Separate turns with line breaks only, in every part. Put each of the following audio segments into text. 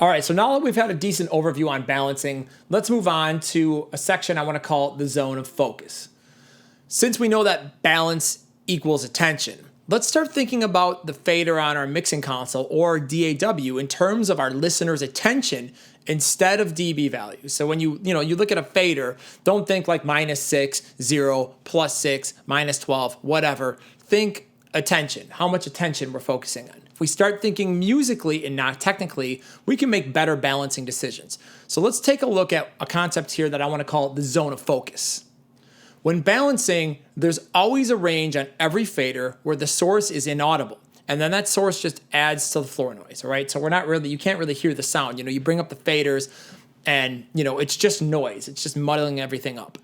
All right, so now that we've had a decent overview on balancing, let's move on to a section I want to call the zone of focus. Since we know that balance equals attention, let's start thinking about the fader on our mixing console, or DAW, in terms of our listener's attention instead of dB values. So when you look at a fader, don't think like -6, 0, +6, -12, whatever. Think attention, how much attention we're focusing on. If we start thinking musically and not technically, we can make better balancing decisions. So let's take a look at a concept here that I want to call the zone of focus. When balancing, there's always a range on every fader where the source is inaudible. And then that source just adds to the floor noise, all right? So you can't really hear the sound. You bring up the faders and, it's just noise. It's just muddling everything up.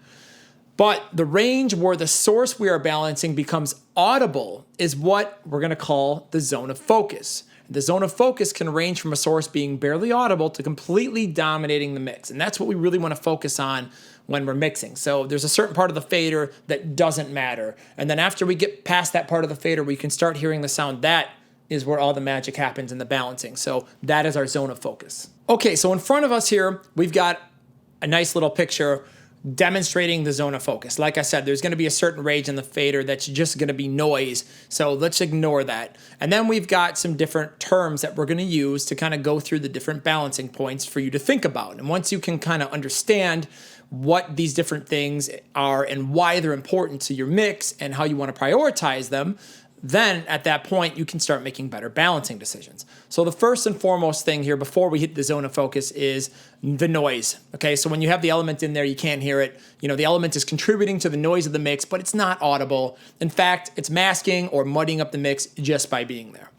But the range where the source we are balancing becomes audible is what we're going to call the zone of focus. The zone of focus can range from a source being barely audible to completely dominating the mix. And that's what we really want to focus on when we're mixing. So there's a certain part of the fader that doesn't matter. And then after we get past that part of the fader, we can start hearing the sound. That is where all the magic happens in the balancing. So that is our zone of focus. Okay, so in front of us here, we've got a nice little picture demonstrating the zone of focus. Like I said, there's going to be a certain range in the fader that's just going to be noise. So let's ignore that. And then we've got some different terms that we're going to use to kind of go through the different balancing points for you to think about. And once you can kind of understand what these different things are and why they're important to your mix and how you want to prioritize them, then at that point, you can start making better balancing decisions. So the first and foremost thing here before we hit the zone of focus is the noise. Okay, so when you have the element in there, you can't hear it. The element is contributing to the noise of the mix, but it's not audible. In fact, it's masking or muddying up the mix just by being there.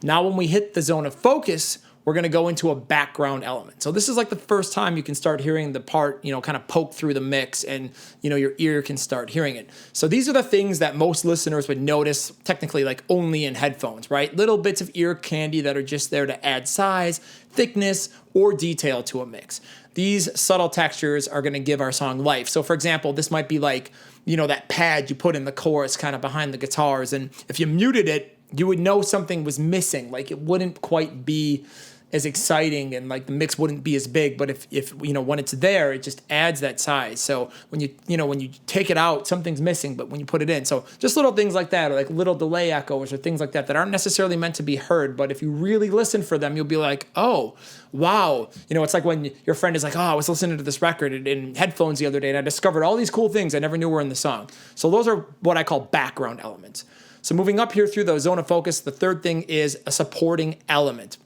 Now, when we hit the zone of focus, we're going to go into a background element. So this is like the first time you can start hearing the part, kind of poke through the mix and, your ear can start hearing it. So these are the things that most listeners would notice technically like only in headphones, right? Little bits of ear candy that are just there to add size, thickness, or detail to a mix. These subtle textures are going to give our song life. So for example, this might be like, that pad you put in the chorus kind of behind the guitars. And if you muted it, you would know something was missing. Like it wouldn't quite be as exciting and like the mix wouldn't be as big, but if when it's there, it just adds that size. So when you take it out, something's missing, but when you put it in, so just little things like that, or like little delay echoes or things like that aren't necessarily meant to be heard, but if you really listen for them, you'll be like, oh, wow. It's like when your friend is like, oh, I was listening to this record in headphones the other day and I discovered all these cool things I never knew were in the song. So those are what I call background elements. So moving up here through the zone of focus, the third thing is a supporting element.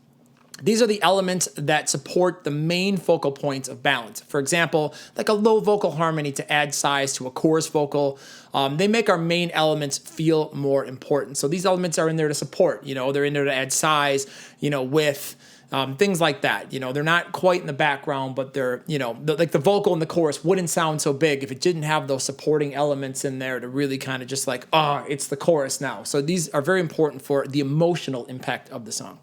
These are the elements that support the main focal points of balance. For example, like a low vocal harmony to add size to a chorus vocal. They make our main elements feel more important. So these elements are in there to support, they're in there to add size, width, things like that. They're not quite in the background, but they're, like the vocal in the chorus wouldn't sound so big if it didn't have those supporting elements in there to really kind of just like, it's the chorus now. So these are very important for the emotional impact of the song.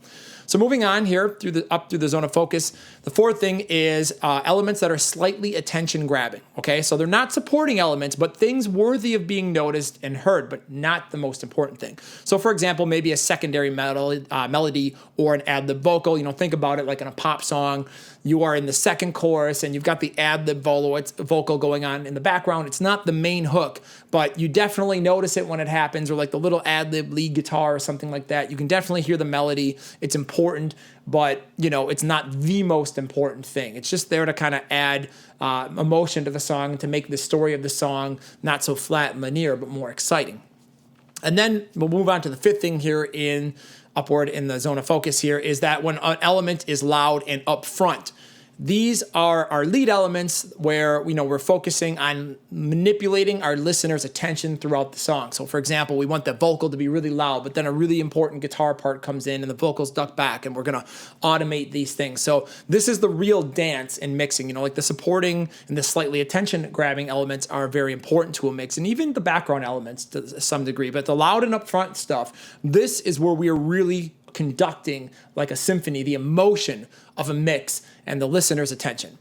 So moving on here up through the zone of focus, the fourth thing is elements that are slightly attention grabbing. Okay, so they're not supporting elements, but things worthy of being noticed and heard, but not the most important thing. So for example, maybe a secondary melody or an ad-lib vocal. Think about it like in a pop song. You are in the second chorus and you've got the ad-lib vocal going on in the background. It's not the main hook, but you definitely notice it when it happens, or like the little ad-lib lead guitar or something like that. You can definitely hear the melody. It's important, but it's not the most important thing. It's just there to kind of add emotion to the song, to make the story of the song not so flat and linear, but more exciting. And then we'll move on to the fifth thing here upward in the zone of focus here, is that when an element is loud and upfront. These are our lead elements where we're focusing on manipulating our listeners' attention throughout the song. So for example, we want the vocal to be really loud, but then a really important guitar part comes in and the vocals duck back, and we're going to automate these things. So this is the real dance in mixing. Like the supporting and the slightly attention-grabbing elements are very important to a mix, and even the background elements to some degree. But the loud and upfront stuff, this is where we are really conducting like a symphony, the emotion of a mix and the listener's attention.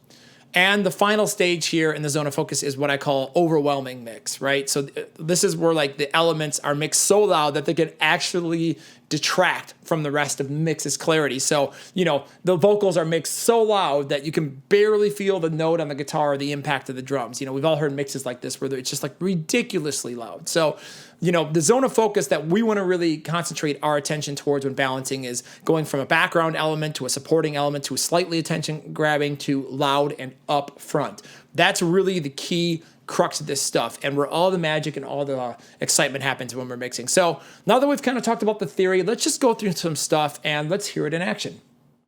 And the final stage here in the zone of focus is what I call overwhelming mix, right? So this is where like the elements are mixed so loud that they can actually detract from the rest of the mix's clarity. So, the vocals are mixed so loud that you can barely feel the note on the guitar or the impact of the drums. We've all heard mixes like this where it's just like ridiculously loud. So, the zone of focus that we want to really concentrate our attention towards when balancing is going from a background element to a supporting element to a slightly attention grabbing to loud and up front. That's really the key crux of this stuff and where all the magic and all the excitement happens when we're mixing. So now that we've kind of talked about the theory, let's just go through some stuff and let's hear it in action.